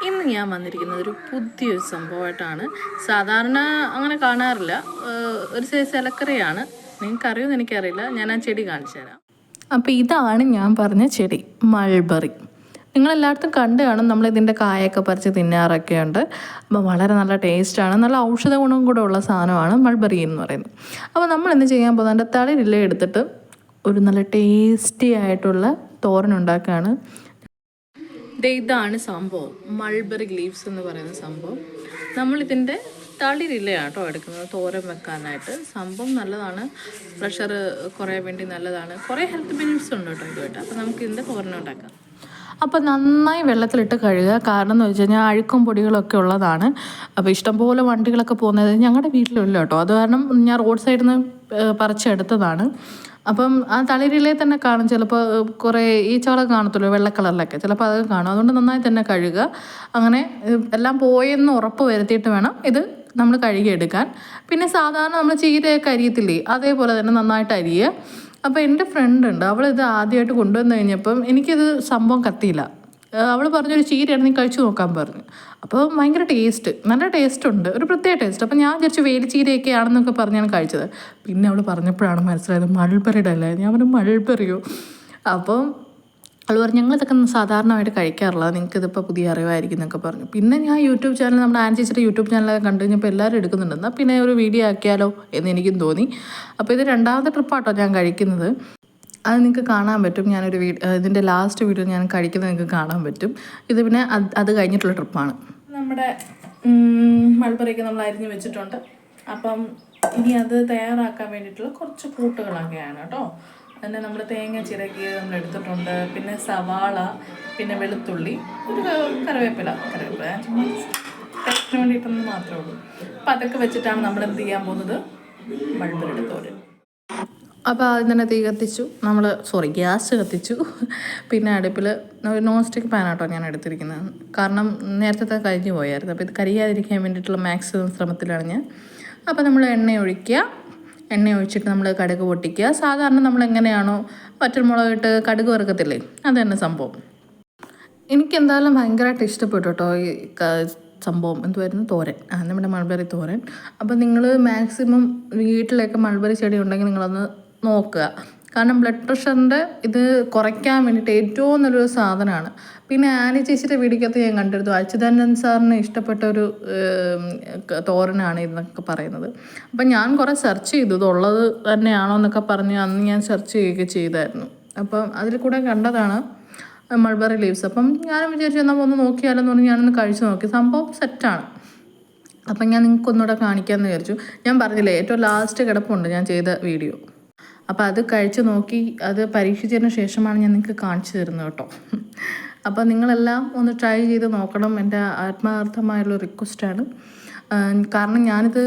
ഇന്ന് ഞാൻ വന്നിരിക്കുന്നത് ഒരു പുതിയൊരു സംഭവമായിട്ടാണ്. സാധാരണ അങ്ങനെ കാണാറില്ല. ഒരു സൈസ് ഇലക്കറിയാണ്. നിങ്ങൾക്കറിയുമെന്ന് എനിക്കറിയില്ല. ഞാൻ ആ ചെടി കാണിച്ചു തരാം. അപ്പോൾ ഇതാണ് ഞാൻ പറഞ്ഞ ചെടി, മൾബറി. നിങ്ങളെല്ലായിടത്തും കണ്ടു കാണും. നമ്മളിതിൻ്റെ കായൊക്കെ പറിച്ച് തിന്നാറൊക്കെ ഉണ്ട്. അപ്പോൾ വളരെ നല്ല ടേസ്റ്റാണ്. നല്ല ഔഷധ ഗുണം കൂടെ ഉള്ള സാധനമാണ് മൾബറി എന്ന് പറയുന്നത്. അപ്പോൾ നമ്മൾ എന്ത് ചെയ്യാൻ പോകുന്നത്, തളിരില എടുത്തിട്ട് ഒരു നല്ല ടേസ്റ്റി ആയിട്ടുള്ള തോരൻ ഉണ്ടാക്കുകയാണ്. ഇതാണ് സംഭവം, മൾബറി ലീവ്സ് എന്ന് പറയുന്ന സംഭവം. നമ്മളിതിൻ്റെ തളിരിലയാണ് കേട്ടോ എടുക്കുന്നത് തോരൻ വെക്കാനായിട്ട്. സംഭവം നല്ലതാണ്, പ്രഷർ കുറയാൻ വേണ്ടി നല്ലതാണ്. കുറേ ഹെൽത്ത് ബെനിഫിറ്റ്സ് ഉണ്ട് കേട്ടോ ഇതുമായിട്ട്. അപ്പോൾ നമുക്ക് ഇതിൻ്റെ തോരൻ ഉണ്ടാക്കാം. അപ്പോൾ നന്നായി വെള്ളത്തിലിട്ട് കഴുകുക. കാരണം എന്ന് വെച്ച് കഴിഞ്ഞാൽ അഴുക്കും പൊടികളൊക്കെ ഉള്ളതാണ്. അപ്പോൾ ഇഷ്ടംപോലെ വണ്ടികളൊക്കെ പോകുന്നത് ഞങ്ങളുടെ വീട്ടിലില്ല കേട്ടോ. അത് കാരണം ഞാൻ റോഡ് സൈഡിൽ നിന്ന് പറിച്ചെടുത്തതാണ്. അപ്പം ആ തളിരിലയിൽ തന്നെ കാണും ചിലപ്പോൾ കുറേ ഈച്ചകളൊക്കെ കാണത്തുള്ളൂ വെള്ള കളറിലൊക്കെ, ചിലപ്പോൾ അതൊക്കെ കാണും. അതുകൊണ്ട് നന്നായി തന്നെ കഴുകുക. അങ്ങനെ എല്ലാം പോയെന്ന് ഉറപ്പ് വരുത്തിയിട്ട് വേണം ഇത് നമ്മൾ കഴുകിയെടുക്കാൻ. പിന്നെ സാധാരണ നമ്മൾ ചീരയൊക്കെ അരിയത്തില്ലേ, അതേപോലെ തന്നെ നന്നായിട്ട് അരിയുക. അപ്പോൾ എൻ്റെ ഫ്രണ്ട് ഉണ്ട്, അവളിത് ആദ്യമായിട്ട് കൊണ്ടുവന്ന് കഴിഞ്ഞപ്പം എനിക്കിത് സംഭവം കത്തിയില്ല. അവൾ പറഞ്ഞൊരു ചീരയാണ്, നീ കഴിച്ചു നോക്കാൻ പറഞ്ഞു. അപ്പോൾ ഭയങ്കര ടേസ്റ്റ്, നല്ല ടേസ്റ്റ് ഉണ്ട്, ഒരു പ്രത്യേക ടേസ്റ്റ്. അപ്പോൾ ഞാൻ വിചാരിച്ചു വേലിച്ചീരയൊക്കെ ആണെന്നൊക്കെ പറഞ്ഞാണ് കഴിച്ചത്. പിന്നെ അവൾ പറഞ്ഞപ്പോഴാണ് മനസ്സിലായത് മൾബറിയുടെ അല്ലേ. ഞാൻ പറഞ്ഞു മൾബറിയോ? അപ്പോൾ അവൾ പറഞ്ഞു ഞങ്ങളിതൊക്കെ സാധാരണമായിട്ട് കഴിക്കാറില്ല, നിങ്ങൾക്കിതിപ്പോൾ പുതിയ അറിവായിരിക്കും എന്നൊക്കെ പറഞ്ഞു. പിന്നെ ഞാൻ യൂട്യൂബ് ചാനൽ, നമ്മുടെ ആൻ ചേച്ചിയുടെ യൂട്യൂബ് ചാനലൊക്കെ കണ്ടു കഴിഞ്ഞപ്പോൾ എല്ലാവരും എടുക്കുന്നുണ്ടെന്നാൽ പിന്നെ ഒരു വീഡിയോ ആക്കിയാലോ എന്ന് എനിക്കും തോന്നി. അപ്പോൾ ഇത് രണ്ടാമത്തെ ട്രിപ്പാട്ടോ ഞാൻ കഴിക്കുന്നത്. അത് നിങ്ങൾക്ക് കാണാൻ പറ്റും. ഞാനൊരു ഇതിൻ്റെ ലാസ്റ്റ് വീഡിയോ ഞാൻ കഴിക്കുന്നത് നിങ്ങൾക്ക് കാണാൻ പറ്റും. ഇത് പിന്നെ അത് കഴിഞ്ഞിട്ടുള്ള ട്രിപ്പാണ്. നമ്മുടെ മൾബറിയൊക്കെ നമ്മൾ അരിഞ്ഞ് വെച്ചിട്ടുണ്ട്. അപ്പം ഇനി അത് തയ്യാറാക്കാൻ വേണ്ടിയിട്ടുള്ള കുറച്ച് കൂട്ടുകളൊക്കെയാണ് കേട്ടോ. പിന്നെ നമ്മൾ തേങ്ങ ചിരകി നമ്മൾ എടുത്തിട്ടുണ്ട്, പിന്നെ സവാള, പിന്നെ വെളുത്തുള്ളി, ഒരു കറിവേപ്പില ടേസ്റ്റിന് വേണ്ടിയിട്ടൊന്ന് മാത്രമേ ഉള്ളൂ. അപ്പം അതൊക്കെ വെച്ചിട്ടാണ് നമ്മൾ എന്ത് ചെയ്യാൻ പോകുന്നത്, മൾബറിയുടെ തോരൻ. അപ്പോൾ ആദ്യം തന്നെ തീ കത്തിച്ചു, ഗ്യാസ് കത്തിച്ചു. പിന്നെ അടുപ്പിൽ നോൺ സ്റ്റിക്ക് പാനാട്ടോ ഞാൻ എടുത്തിരിക്കുന്നത്. കാരണം നേരത്തെ കഴിഞ്ഞു പോയായിരുന്നു. അപ്പോൾ ഇത് കരിയാതിരിക്കാൻ വേണ്ടിയിട്ടുള്ള മാക്സിമം ശ്രമത്തിലാണ് ഞാൻ. അപ്പോൾ നമ്മൾ എണ്ണ ഒഴിച്ചിട്ട് നമ്മൾ കടുക് പൊട്ടിക്കുക. സാധാരണ നമ്മളെങ്ങനെയാണോ വറ്റൽമുളകിട്ട് കടുക് വറുക്കത്തില്ലേ, അത് തന്നെ സംഭവം. എനിക്കെന്തായാലും ഭയങ്കരമായിട്ട് ഇഷ്ടപ്പെട്ടു കേട്ടോ ഈ സംഭവം. എന്തുവായിരുന്നു, തോരൻ, നമ്മുടെ മൾബറി തോരൻ. അപ്പോൾ നിങ്ങൾ മാക്സിമം വീട്ടിലൊക്കെ മൾബറി ചെടി ഉണ്ടെങ്കിൽ നിങ്ങളൊന്ന് നോക്കുക. കാരണം ബ്ലഡ് പ്രഷറിൻ്റെ ഇത് കുറയ്ക്കാൻ വേണ്ടിയിട്ട് ഏറ്റവും നല്ലൊരു സാധനമാണ്. പിന്നെ ആനി ചേച്ചിയുടെ വീഡിയോക്കകത്ത് ഞാൻ കണ്ടിരുന്നു, അച്യുതാനന്ദൻ സാറിന് ഇഷ്ടപ്പെട്ട ഒരു തോരനാണ് ഇതെന്നൊക്കെ പറയുന്നത്. അപ്പം ഞാൻ കുറേ സെർച്ച് ചെയ്തു ഇതുള്ളത് തന്നെയാണോ എന്നൊക്കെ പറഞ്ഞ് അന്ന് ഞാൻ സെർച്ച് ചെയ്യുകയൊക്കെ ചെയ്തായിരുന്നു. അപ്പം അതിൽ കൂടെ കണ്ടതാണ് മൾബറി ലീവ്സ്. അപ്പം ഞാനും വിചാരിച്ചു എന്നാൽ ഒന്ന് നോക്കിയാലെന്ന് പറഞ്ഞ് ഞാനൊന്ന് കഴിച്ചു നോക്കി. സംഭവം സെറ്റാണ്. അപ്പം ഞാൻ നിങ്ങൾക്കൊന്നുകൂടെ കാണിക്കാമെന്ന് വിചാരിച്ചു. ഞാൻ പറഞ്ഞില്ലേ ഏറ്റവും ലാസ്റ്റ് കിടപ്പുണ്ട് ഞാൻ ചെയ്ത വീഡിയോ. അപ്പോൾ അത് കഴിച്ചു നോക്കി അത് പരീക്ഷിച്ചതിന് ശേഷമാണ് ഞാൻ നിങ്ങൾക്ക് കാണിച്ചു തരുന്നത് കേട്ടോ. അപ്പോൾ നിങ്ങളെല്ലാം ഒന്ന് ട്രൈ ചെയ്ത് നോക്കണം, എൻ്റെ ആത്മാർത്ഥമായുള്ള റിക്വസ്റ്റാണ്. കാരണം ഞാനിത്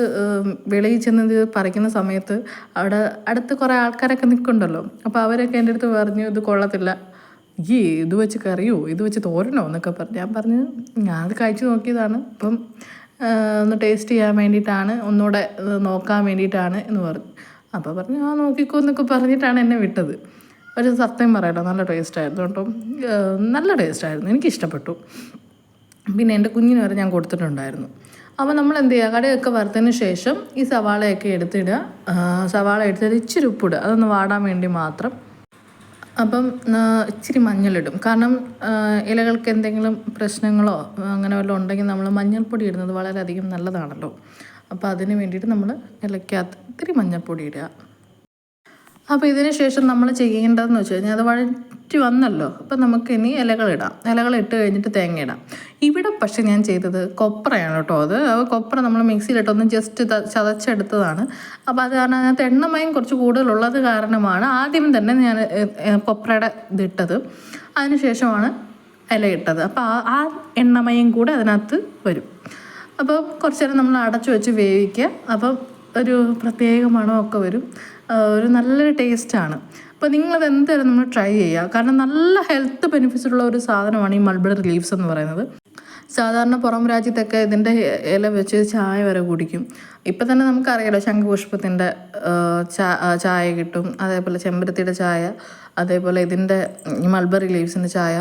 വെളിയിൽ ചെന്നത് പറിക്കുന്ന സമയത്ത് അവിടെ അടുത്ത് കുറേ ആൾക്കാരൊക്കെ നിൽക്കുന്നുണ്ടല്ലോ. അപ്പോൾ അവരൊക്കെ എൻ്റെ അടുത്ത് പറഞ്ഞു ഇത് കൊള്ളത്തില്ല, ഇത് വെച്ച് കറിയോ, ഇത് വെച്ച് തോരനോ എന്നൊക്കെ പറഞ്ഞു. ഞാൻ പറഞ്ഞു ഞാനത് കഴിച്ച് നോക്കിയതാണ്, അപ്പം ഒന്ന് ടേസ്റ്റ് ചെയ്യാൻ വേണ്ടിയിട്ടാണ്, ഒന്നുകൂടെ നോക്കാൻ വേണ്ടിയിട്ടാണ് എന്ന് പറഞ്ഞു. അപ്പോൾ പറഞ്ഞു നോക്കിക്കോ എന്നൊക്കെ പറഞ്ഞിട്ടാണ് എന്നെ വിട്ടത്. പക്ഷേ സത്യം പറയാലോ നല്ല ടേസ്റ്റായിരുന്നു കേട്ടോ, നല്ല ടേസ്റ്റായിരുന്നു, എനിക്കിഷ്ടപ്പെട്ടു. പിന്നെ എൻ്റെ കുഞ്ഞിന് വരെ ഞാൻ കൊടുത്തിട്ടുണ്ടായിരുന്നു. അപ്പോൾ നമ്മൾ എന്ത് ചെയ്യുക, കടുകൊക്കെ വറുത്തതിന് ശേഷം ഈ സവാളയൊക്കെ എടുത്തിടുക. സവാള എടുത്തിട്ട് ഇച്ചിരി ഉപ്പിടുക, അതൊന്ന് വാടാൻ വേണ്ടി മാത്രം. അപ്പം ഇച്ചിരി മഞ്ഞളിടും, കാരണം ഇലകൾക്ക് എന്തെങ്കിലും പ്രശ്നങ്ങളോ അങ്ങനെ വല്ലതും ഉണ്ടെങ്കിൽ നമ്മൾ മഞ്ഞൾപ്പൊടി ഇടുന്നത് വളരെയധികം നല്ലതാണല്ലോ. അപ്പോൾ അതിന് വേണ്ടിയിട്ട് നമ്മൾ ഇലയ്ക്കകത്ത് ഇത്തിരി മഞ്ഞൾപ്പൊടി ഇടുക. അപ്പോൾ ഇതിന് ശേഷം നമ്മൾ ചെയ്യേണ്ടതെന്ന് വെച്ച് കഴിഞ്ഞാൽ അത് വഴറ്റി വന്നല്ലോ, അപ്പോൾ നമുക്ക് ഇനി ഇലകളിടാം. ഇലകളിട്ട് കഴിഞ്ഞിട്ട് തേങ്ങ ഇടാം. ഇവിടെ പക്ഷേ ഞാൻ ചെയ്തത് കൊപ്രയാണ് കേട്ടോ. അത് കൊപ്ര നമ്മൾ മിക്സിയിലിട്ടൊന്ന് ജസ്റ്റ് ചതച്ചെടുത്തതാണ്. അപ്പോൾ അത് കാരണം അതിനകത്ത് എണ്ണമയം കുറച്ച് കൂടുതലുള്ളത് കാരണമാണ് ആദ്യം തന്നെ ഞാൻ കൊപ്രയുടെ ഇതിട്ടത്. അതിന് ശേഷമാണ് ഇല ഇട്ടത്. അപ്പോൾ ആ എണ്ണമയം കൂടെ അതിനകത്ത് വരും. അപ്പോൾ കുറച്ച് നേരം നമ്മൾ അടച്ചു വെച്ച് വേവിക്കുക. അപ്പം ഒരു പ്രത്യേക മണമൊക്കെ വരും, ഒരു നല്ലൊരു ടേസ്റ്റാണ്. അപ്പോൾ നിങ്ങളത് എന്തായാലും നമ്മൾ ട്രൈ ചെയ്യുക. കാരണം നല്ല ഹെൽത്ത് ബെനിഫിറ്റ്സ് ഉള്ള ഒരു സാധനമാണ് ഈ മൾബറി ലീവ്സ് എന്ന് പറയുന്നത്. സാധാരണ പുറം രാജ്യത്തൊക്കെ ഇതിൻ്റെ ഇല വെച്ച് ചായ വരെ കുടിക്കും. ഇപ്പം തന്നെ നമുക്കറിയാലോ ശംഖുപുഷ്പത്തിൻ്റെ ചായ കിട്ടും, അതേപോലെ ചെമ്പരത്തിയുടെ ചായ, അതേപോലെ ഇതിൻ്റെ മൾബറി ലീവ്സിൻ്റെ ചായ,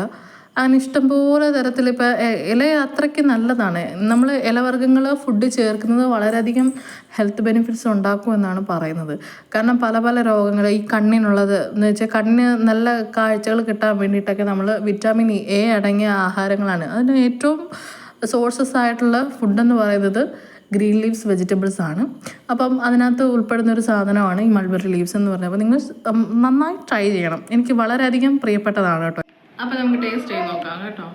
അങ്ങനെ ഇഷ്ടംപോലെ തരത്തിൽ ഇപ്പോൾ ഇല അത്രയ്ക്ക് നല്ലതാണ്. നമ്മൾ ഇലവർഗ്ഗങ്ങൾ ഫുഡ് ചേർക്കുന്നത് വളരെയധികം ഹെൽത്ത് ബെനിഫിറ്റ്സ് ഉണ്ടാക്കുമെന്നാണ് പറയുന്നത്. കാരണം പല പല രോഗങ്ങൾ, ഈ കണ്ണിനുള്ളത് എന്ന് വെച്ചാൽ കണ്ണിന് നല്ല കാഴ്ചകൾ കിട്ടാൻ വേണ്ടിയിട്ടൊക്കെ നമ്മൾ വിറ്റാമിൻ എ അടങ്ങിയ ആഹാരങ്ങളാണ്. അതിന് ഏറ്റവും സോഴ്സസ് ആയിട്ടുള്ള ഫുഡെന്ന് പറയുന്നത് ഗ്രീൻ ലീവ്സ് വെജിറ്റബിൾസ് ആണ്. അപ്പം അതിനകത്ത് ഉൾപ്പെടുന്ന ഒരു സാധനമാണ് ഈ മൾബറി ലീവ്സ് എന്ന് പറഞ്ഞത്. അപ്പോൾ നിങ്ങൾ നന്നായി ട്രൈ ചെയ്യണം. എനിക്ക് വളരെയധികം പ്രിയപ്പെട്ടതാണ് കേട്ടോ. അപ്പോൾ നമുക്ക് ടേസ്റ്റ് ചെയ്ത് നോക്കാം കേട്ടോ.